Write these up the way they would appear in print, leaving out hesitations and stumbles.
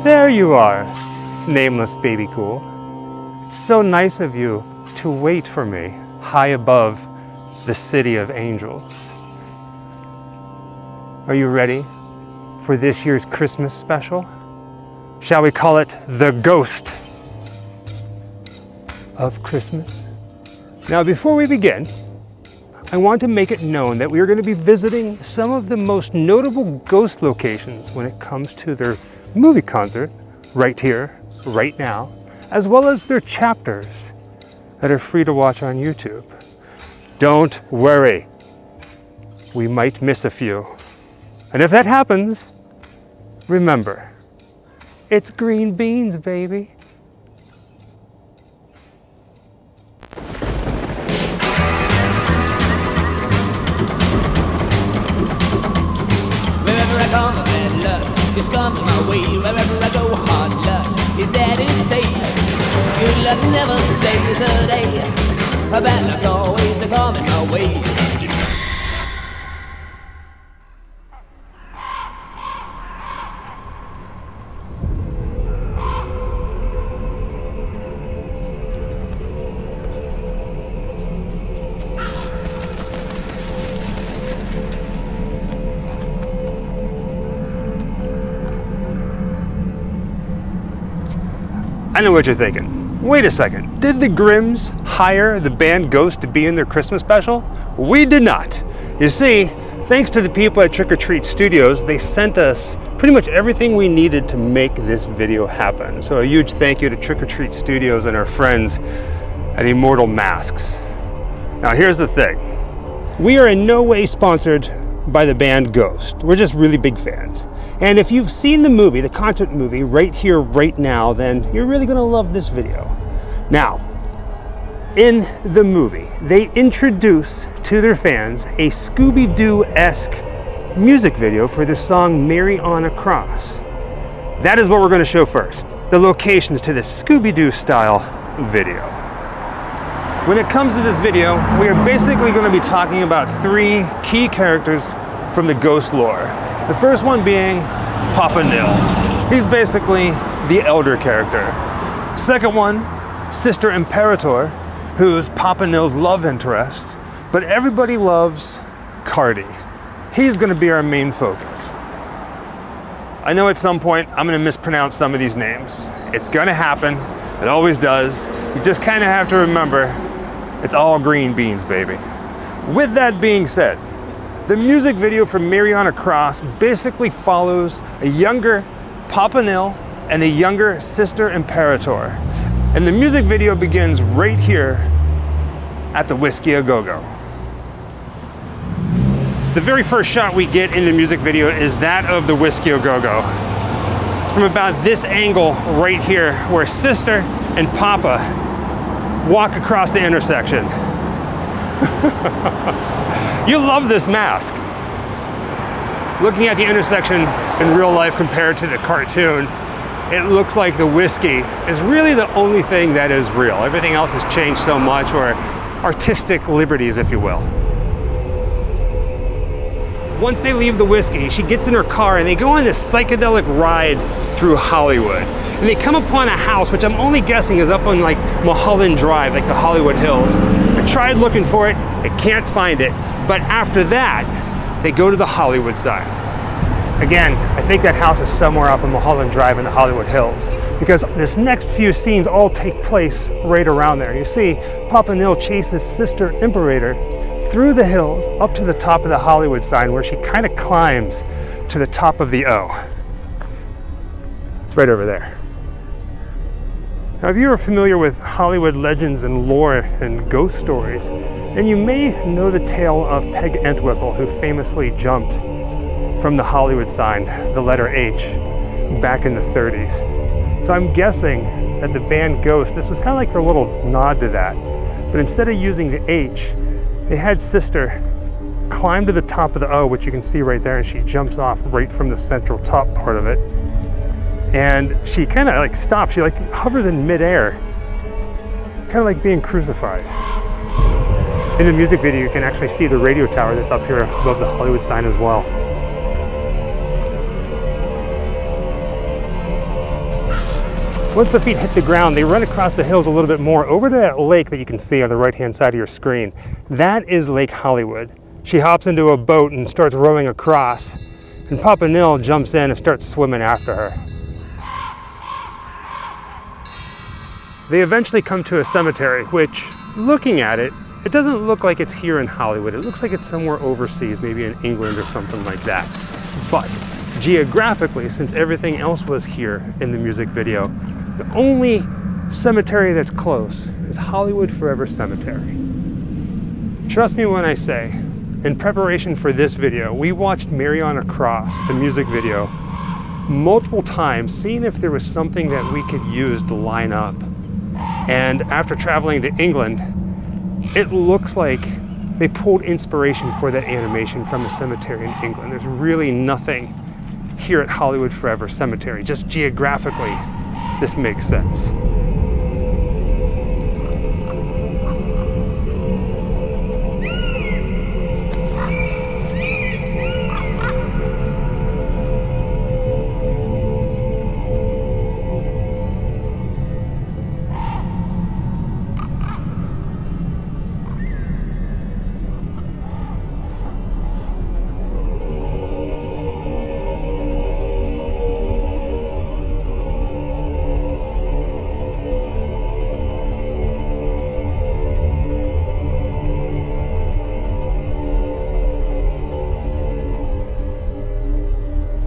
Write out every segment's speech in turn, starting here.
There you are, nameless baby cool. It's so nice of you to wait for me high above the city of angels. Are you ready for this year's Christmas special? Shall we call it The Ghost of Christmas? Now, before we begin, I want to make it known that we are going to be visiting some of the most notable ghost locations when it comes to their movie concert, right here, right now, as well as their chapters that are free to watch on YouTube. Don't worry, we might miss a few. And if that happens, remember, it's green beans, baby. Just comes my way, wherever I go, hard luck is there to stay. Good luck never stays a day, bad luck's always coming my way. I know what you're thinking. Wait a second, did the Grimms hire the band Ghost to be in their Christmas special? We did not. You see, thanks to the people at Trick or Treat Studios, they sent us pretty much everything we needed to make this video happen. So a huge thank you to Trick or Treat Studios and our friends at Immortal Masks. Now here's the thing. We are in no way sponsored by the band Ghost. We're just really big fans. And if you've seen the movie, the concert movie, right here, right now, then you're really gonna love this video. Now, in the movie, they introduce to their fans a Scooby-Doo-esque music video for their song Mary on a Cross. That is what we're gonna show first, the locations to the Scooby-Doo style video. When it comes to this video, we are basically gonna be talking about three key characters from the Ghost lore. The first one being Papa Nil. He's basically the elder character. Second one, Sister Imperator, who's Papa Nil's love interest, but everybody loves Cardi. He's gonna be our main focus. I know at some point I'm gonna mispronounce some of these names. It's gonna happen, it always does. You just kinda have to remember, it's all green beans, baby. With that being said, the music video for Mary on a Cross basically follows a younger Papa Nil and a younger Sister Imperator. And the music video begins right here at the Whiskey A Go-Go. The very first shot we get in the music video is that of the Whiskey A Go-Go. It's from about this angle right here where Sister and Papa walk across the intersection. You love this mask. Looking at the intersection in real life compared to the cartoon, it looks like the whiskey is really the only thing that is real. Everything else has changed so much, or artistic liberties, if you will. Once they leave the whiskey, she gets in her car and they go on this psychedelic ride through Hollywood. And they come upon a house, which I'm only guessing is up on like Mulholland Drive, like the Hollywood Hills. I tried looking for it, I can't find it. But after that, they go to the Hollywood side. Again, I think that house is somewhere off of Mulholland Drive in the Hollywood Hills, because this next few scenes all take place right around there. You see, Papa Nil chases Sister Imperator through the hills up to the top of the Hollywood sign, where she kind of climbs to the top of the O. It's right over there. Now, if you are familiar with Hollywood legends and lore and ghost stories, then you may know the tale of Peg Entwistle, who famously jumped from the Hollywood sign, the letter H, back in the 30s. So I'm guessing that the band Ghost, this was kind of like their little nod to that. But instead of using the H, they had Sister climb to the top of the O, which you can see right there, and she jumps off right from the central top part of it. And she kind of like stops, she like hovers in midair, kind of like being crucified. In the music video, you can actually see the radio tower that's up here above the Hollywood sign as well. Once the feet hit the ground, they run across the hills a little bit more over to that lake that you can see on the right-hand side of your screen. That is Lake Hollywood. She hops into a boat and starts rowing across, and Papa Nil jumps in and starts swimming after her. They eventually come to a cemetery, which, looking at it, it doesn't look like it's here in Hollywood. It looks like it's somewhere overseas, maybe in England or something like that. But geographically, since everything else was here in the music video, the only cemetery that's close is Hollywood Forever Cemetery. Trust me when I say, in preparation for this video, we watched Marry On Across, the music video, multiple times, seeing if there was something that we could use to line up. And after traveling to England, it looks like they pulled inspiration for that animation from a cemetery in England. There's really nothing here at Hollywood Forever Cemetery. Just geographically, this makes sense.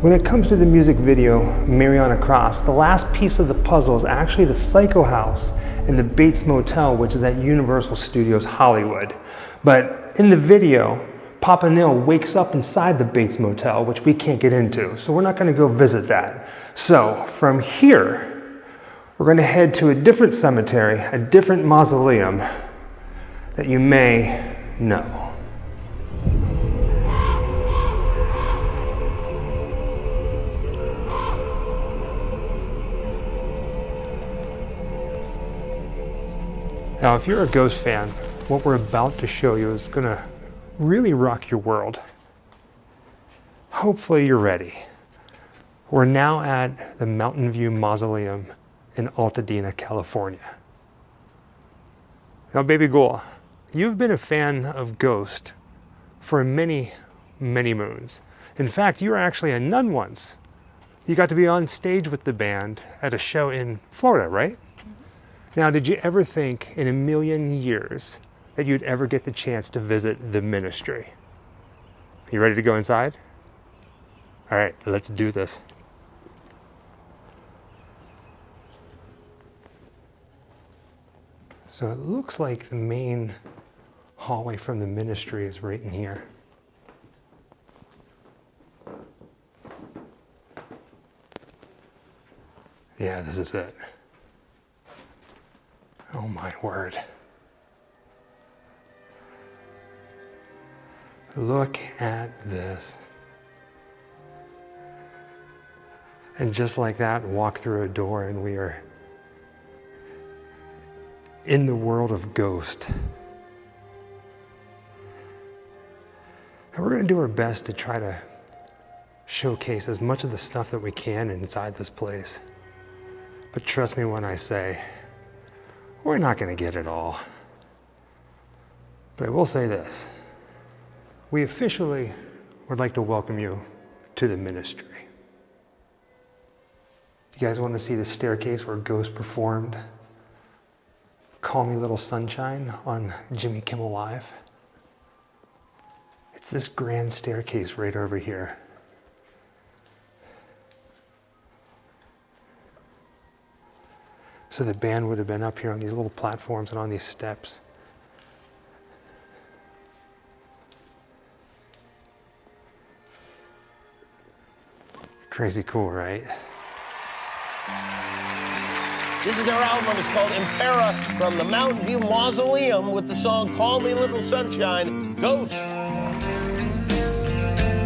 When it comes to the music video, Marry On Across, the last piece of the puzzle is actually the Psycho House and the Bates Motel, which is at Universal Studios Hollywood. But in the video, Papa Nil wakes up inside the Bates Motel, which we can't get into, so we're not gonna go visit that. So from here, we're gonna head to a different cemetery, a different mausoleum that you may know. Now, if you're a Ghost fan, what we're about to show you is gonna really rock your world. Hopefully you're ready. We're now at the Mountain View Mausoleum in Altadena, California. Now, baby Ghoul, you've been a fan of Ghost for many, many moons. In fact, you were actually a nun once. You got to be on stage with the band at a show in Florida, right? Now, did you ever think in a million years that you'd ever get the chance to visit the ministry? You ready to go inside? All right, let's do this. So it looks like the main hallway from the ministry is right in here. Yeah, this is it. Oh my word. Look at this. And just like that, walk through a door and we are in the world of Ghost. And we're going to do our best to try to showcase as much of the stuff that we can inside this place. But trust me when I say, we're not going to get it all. But I will say this. We officially would like to welcome you to the ministry. You guys want to see the staircase where Ghost performed Call Me Little Sunshine on Jimmy Kimmel Live? It's this grand staircase right over here. So the band would have been up here on these little platforms and on these steps. Crazy cool, right? This is their album. It's called Impera, from the Mountain View Mausoleum with the song Call Me Little Sunshine, Ghost.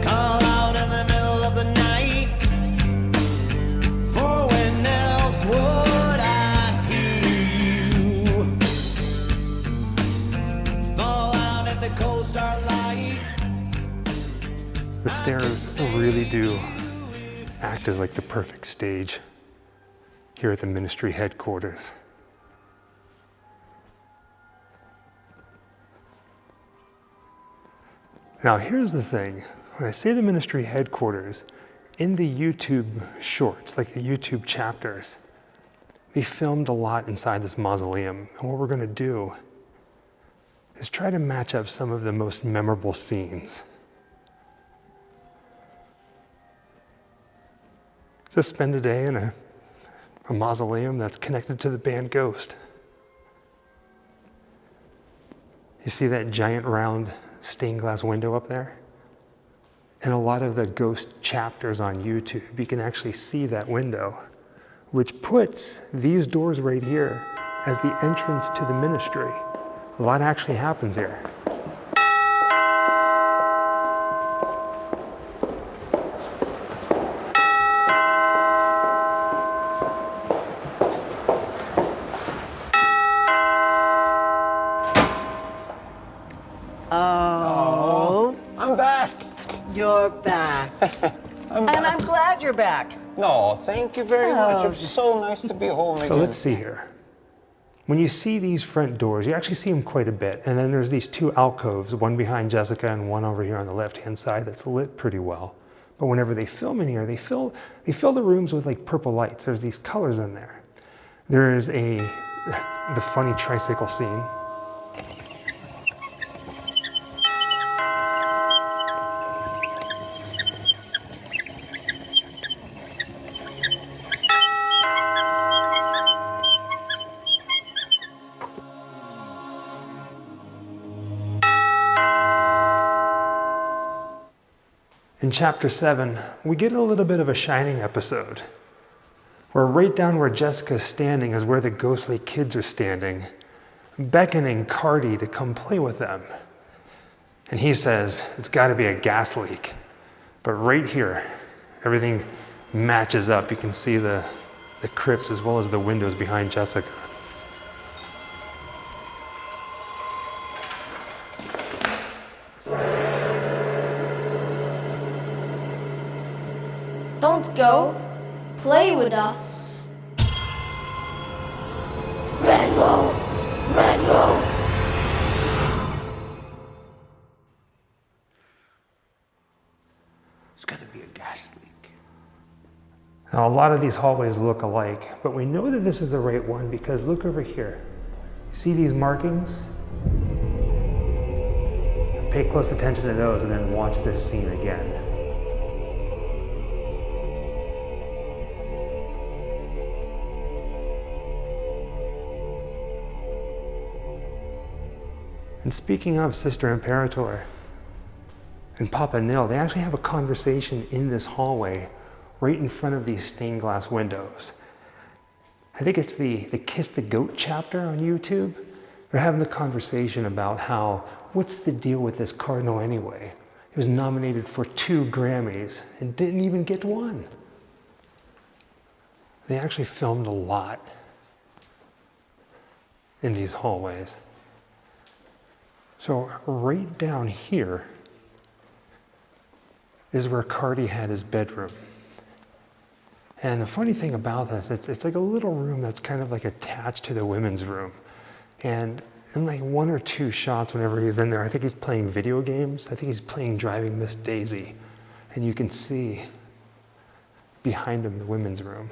Call out in the middle of the night, for when else would I hear you? Fall out at the cold starlight. The stairs really do act as like the perfect stage. here at the ministry headquarters. Now here's the thing, when I say the ministry headquarters, in the YouTube shorts, like the YouTube chapters, they filmed a lot inside this mausoleum. And what we're gonna do is try to match up some of the most memorable scenes. Just spend a day in a mausoleum that's connected to the band Ghost. You see that giant round stained glass window up there? In a lot of the Ghost chapters on YouTube, you can actually see that window, which puts these doors right here as the entrance to the ministry. A lot actually happens here. Oh, I'm back. you're back. I'm glad you're back. No, thank you very much. It's so nice to be home again. So let's see here. When you see these front doors, you actually see them quite a bit. And then there's these two alcoves, one behind Jessica and one over here on the left-hand side that's lit pretty well. But whenever they film in here, they fill the rooms with like purple lights. There's these colors in there. There is the funny tricycle scene. In chapter 7, we get a little bit of a Shining episode, where right down where Jessica's standing is where the ghostly kids are standing, beckoning Cardi to come play with them. And he says, it's gotta be a gas leak. But right here, everything matches up. You can see the crypts as well as the windows behind Jessica. Don't go. Play with us. Retro! Retro! It's got to be a gas leak. Now, a lot of these hallways look alike, but we know that this is the right one because look over here. See these markings? Pay close attention to those and then watch this scene again. And speaking of Sister Imperator and Papa Nil, they actually have a conversation in this hallway right in front of these stained glass windows. I think it's the Kiss the Goat chapter on YouTube. They're having the conversation about what's the deal with this cardinal anyway? He was nominated for 2 Grammys and didn't even get one. They actually filmed a lot in these hallways. So right down here is where Cardi had his bedroom. And the funny thing about this, it's like a little room that's kind of like attached to the women's room. And in like 1 or 2 shots whenever he's in there, I think he's playing video games. I think he's playing Driving Miss Daisy. And you can see behind him the women's room.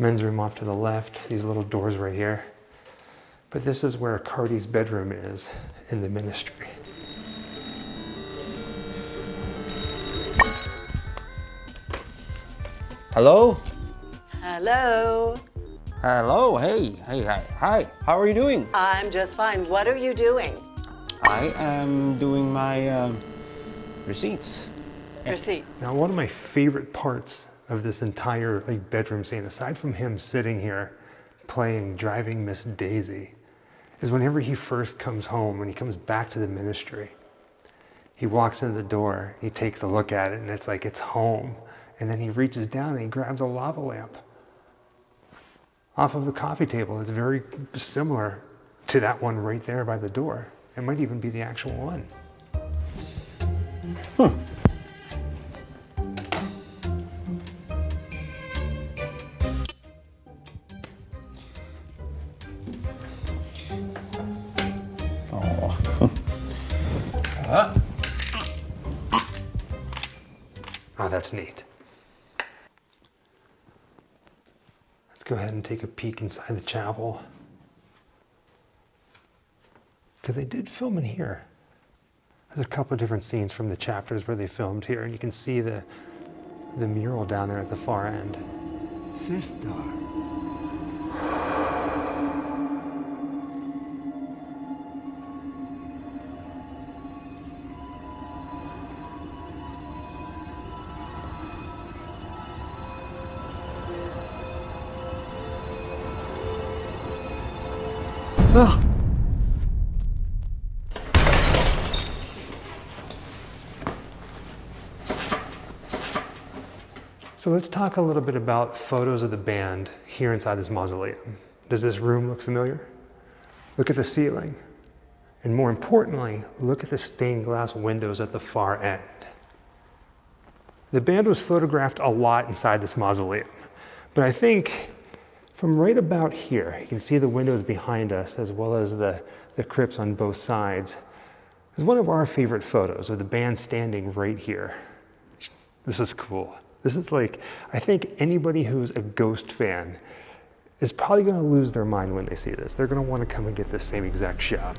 Men's room off to the left, these little doors right here. But this is where Cardi's bedroom is in the ministry. Hello? Hello. Hello, hey, hi. How are you doing? I'm just fine. What are you doing? I am doing my receipts. Receipt. Now, one of my favorite parts of this entire bedroom scene, aside from him sitting here playing Driving Miss Daisy, is whenever he first comes home, when he comes back to the ministry, he walks in the door, he takes a look at it, and it's like it's home. And then he reaches down and he grabs a lava lamp off of the coffee table. It's very similar to that one right there by the door. It might even be the actual one. Oh, that's neat. Let's go ahead and take a peek inside the chapel. Because they did film in here. There's a couple of different scenes from the chapters where they filmed here, and you can see the mural down there at the far end. Sister. Ah. So let's talk a little bit about photos of the band here inside this mausoleum. Does this room look familiar? Look at the ceiling. And more importantly, look at the stained glass windows at the far end. The band was photographed a lot inside this mausoleum, but I think from right about here, you can see the windows behind us as well as the crypts on both sides. It's one of our favorite photos of the band standing right here. This is cool. This is like, I think anybody who's a Ghost fan is probably gonna lose their mind when they see this. They're gonna wanna come and get this same exact shot.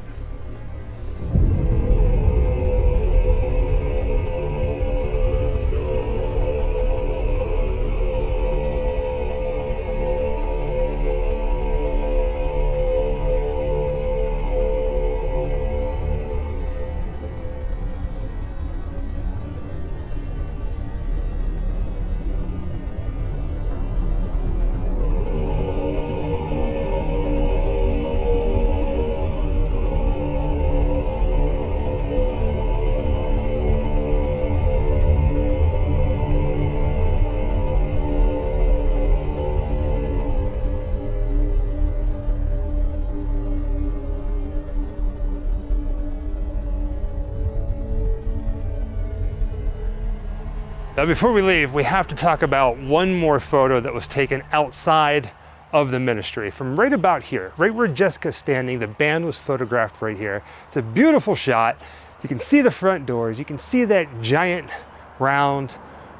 Now before we leave, we have to talk about one more photo that was taken outside of the ministry. From right about here, right where Jessica's standing, the band was photographed right here. It's a beautiful shot. You can see the front doors. You can see that giant round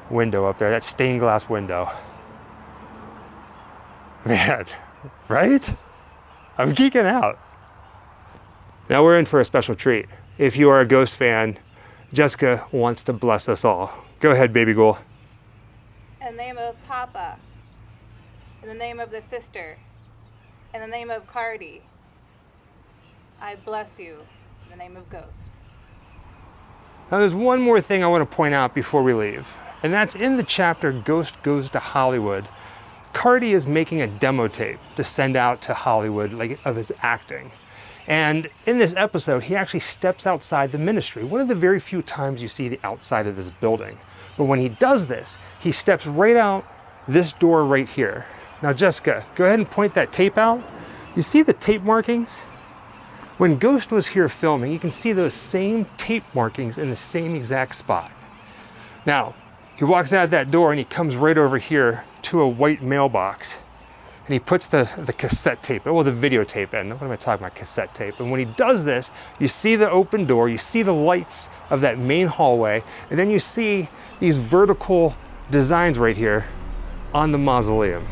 window up there, that stained glass window. Man, right? I'm geeking out. Now we're in for a special treat. If you are a Ghost fan, Jessica wants to bless us all. Go ahead, baby ghoul. In the name of Papa, in the name of the sister, in the name of Cardi, I bless you in the name of Ghost. Now there's one more thing I want to point out before we leave, and that's in the chapter Ghost Goes to Hollywood. Cardi is making a demo tape to send out to Hollywood, like, of his acting. And in this episode, he actually steps outside the ministry, one of the very few times you see the outside of this building. But when he does this, he steps right out this door right here. Now, Jessica, go ahead and point that tape out. You see the tape markings? When Ghost was here filming, you can see those same tape markings in the same exact spot. Now, he walks out that door and he comes right over here to a white mailbox. And he puts the cassette tape, well, the videotape in. What am I talking about, cassette tape? And when he does this, you see the open door, you see the lights of that main hallway, and then you see these vertical designs right here on the mausoleum.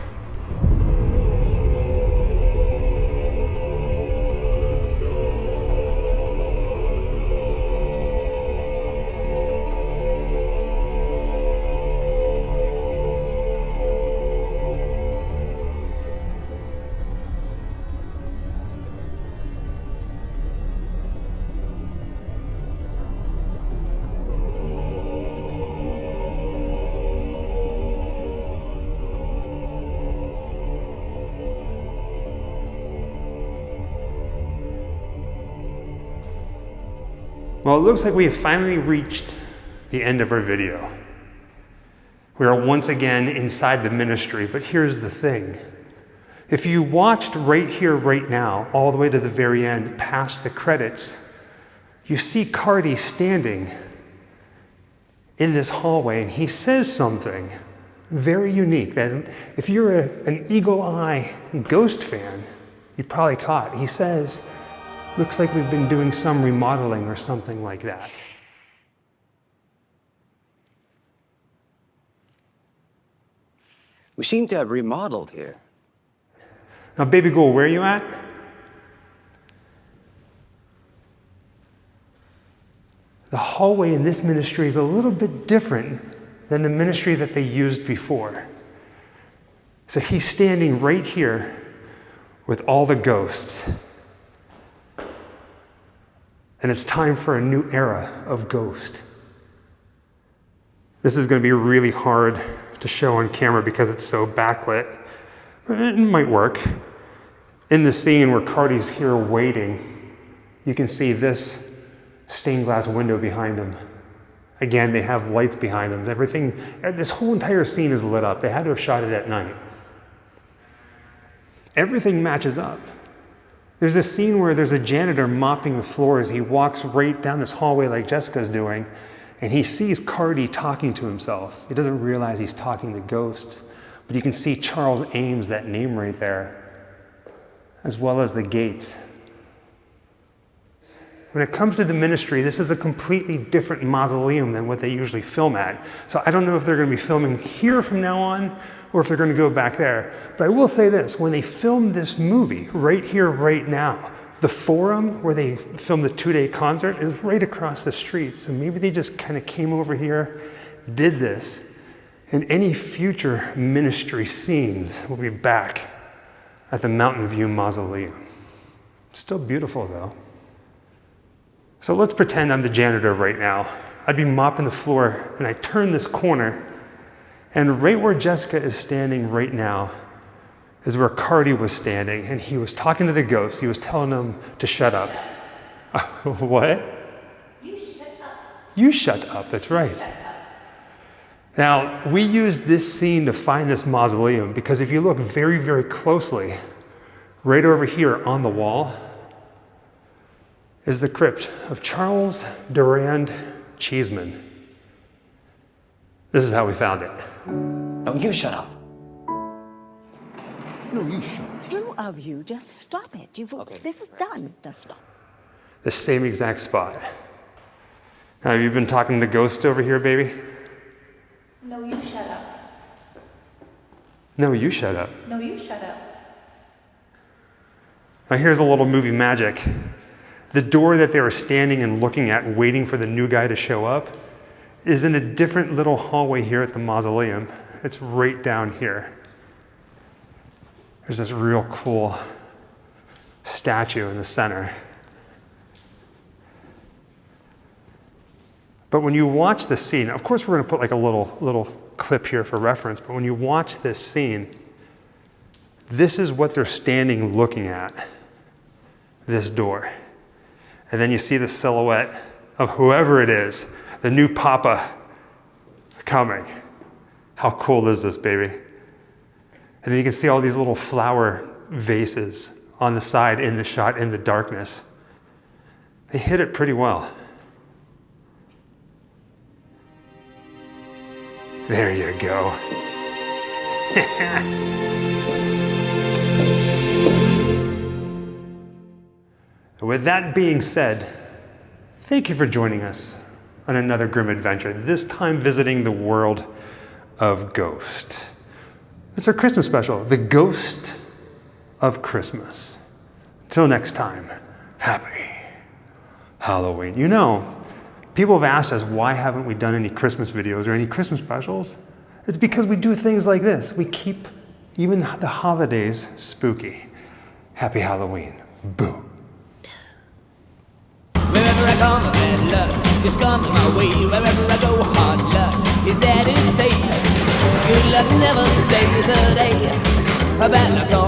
Well, it looks like we have finally reached the end of our video. We are once again inside the ministry, but here's the thing. If you watched right here, right now, all the way to the very end, past the credits, you see Cardi standing in this hallway, and he says something very unique that if you're an Eagle Eye Ghost fan, you probably caught. He says, looks like we've been doing some remodeling or something like that. We seem to have remodeled here. Now, Baby Ghoul, where are you at? The hallway in this ministry is a little bit different than the ministry that they used before. So he's standing right here with all the ghosts. And it's time for a new era of Ghost. This is going to be really hard to show on camera because it's so backlit. It might work. In the scene where Cardi's here waiting, you can see this stained glass window behind him. Again, they have lights behind them. Everything, this whole entire scene is lit up. They had to have shot it at night. Everything matches up. There's a scene where there's a janitor mopping the floors. He walks right down this hallway like Jessica's doing, and he sees Cardi talking to himself. He doesn't realize he's talking to ghosts, but you can see Charles Ames, that name right there, as well as the gates. When it comes to the ministry, this is a completely different mausoleum than what they usually film at. So I don't know if they're going to be filming here from now on or if they're going to go back there. But I will say this, when they filmed this movie right here, right now, the forum where they filmed the 2-day concert is right across the street. So maybe they just kind of came over here, did this, and any future ministry scenes will be back at the Mountain View Mausoleum. Still beautiful though. So let's pretend I'm the janitor right now. I'd be mopping the floor and I turn this corner, and right where Jessica is standing right now is where Cardi was standing, and he was talking to the ghosts. He was telling them to shut up. What? You shut up. You shut up, that's right. Now, we use this scene to find this mausoleum because if you look very, very closely, right over here on the wall is the crypt of Charles Durand Cheeseman. This is how we found it. No, you shut up. No, you shut up. Two of you, just stop it. This is done. Just stop. The same exact spot. Now, have you been talking to ghosts over here, baby? No, you shut up. No, you shut up. No, you shut up. Now, here's a little movie magic. The door that they were standing and looking at, waiting for the new guy to show up, is in a different little hallway here at the mausoleum. It's right down here. There's this real cool statue in the center. But when you watch the scene, of course we're going to put like a little clip here for reference, but when you watch this scene, this is what they're standing looking at, this door. And then you see the silhouette of whoever it is, the new Papa coming. How cool is this, baby? And then you can see all these little flower vases on the side in the shot in the darkness. They hit it pretty well. There you go. With that being said, thank you for joining us on another grim adventure, this time visiting the world of Ghost. It's our Christmas special, The Ghost of Christmas. Until next time, happy Halloween. You know, people have asked us, why haven't we done any Christmas videos or any Christmas specials? It's because we do things like this. We keep even the holidays spooky. Happy Halloween. Boom. Wherever I come, bad luck just comes my way. Wherever I go, hard luck is there to stay. Good luck never stays a day. A bad luck's all